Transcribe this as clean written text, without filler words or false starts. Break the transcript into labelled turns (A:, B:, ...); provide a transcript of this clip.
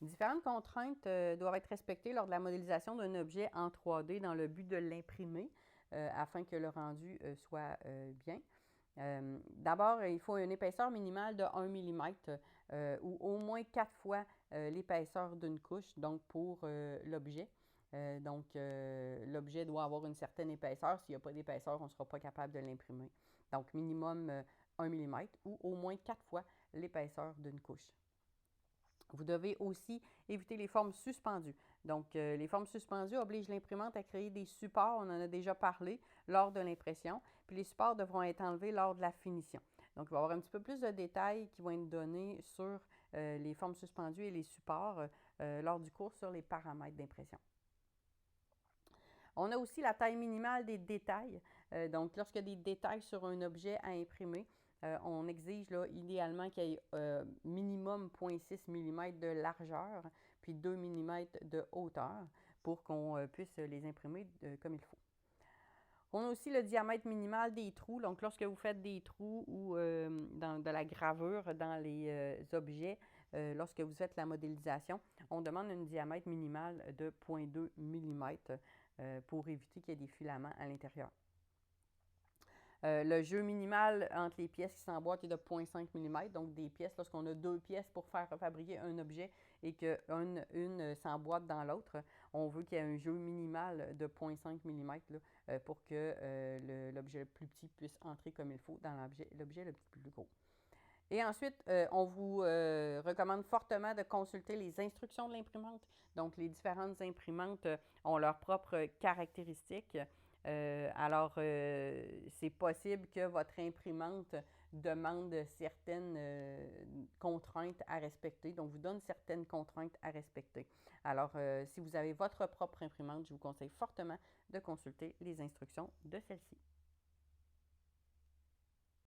A: Différentes contraintes doivent être respectées lors de la modélisation d'un objet en 3D dans le but de l'imprimer afin que le rendu soit bien. D'abord, il faut une épaisseur minimale de 1 mm ou au moins 4 fois l'épaisseur d'une couche, donc pour l'objet. L'objet doit avoir une certaine épaisseur. S'il n'y a pas d'épaisseur, on ne sera pas capable de l'imprimer. Donc, minimum 1 mm ou au moins 4 fois l'épaisseur d'une couche. Vous devez aussi éviter les formes suspendues. Donc, les formes suspendues obligent l'imprimante à créer des supports, on en a déjà parlé, lors de l'impression. Puis les supports devront être enlevés lors de la finition. Donc, il va y avoir un petit peu plus de détails qui vont être donnés sur les formes suspendues et les supports lors du cours sur les paramètres d'impression. On a aussi la taille minimale des détails. Donc, lorsqu'il y a des détails sur un objet à imprimer, on exige là, idéalement qu'il y ait minimum 0,6 mm de largeur, puis 2 mm de hauteur pour qu'on puisse les imprimer comme il faut. On a aussi le diamètre minimal des trous. Donc, lorsque vous faites des trous ou de la gravure dans les objets, lorsque vous faites la modélisation, on demande un diamètre minimal de 0,2 mm pour éviter qu'il y ait des filaments à l'intérieur. Le jeu minimal entre les pièces qui s'emboîtent est de 0,5 mm. Donc, des pièces, lorsqu'on a deux pièces pour faire fabriquer un objet et qu'une s'emboîte dans l'autre, on veut qu'il y ait un jeu minimal de 0,5 mm pour que l'objet le plus petit puisse entrer comme il faut dans l'objet le plus gros. Et ensuite, on vous recommande fortement de consulter les instructions de l'imprimante. Donc, les différentes imprimantes ont leurs propres caractéristiques. C'est possible que votre imprimante demande certaines contraintes à respecter, donc vous donne certaines contraintes à respecter. Alors, si vous avez votre propre imprimante, je vous conseille fortement de consulter les instructions de celle-ci.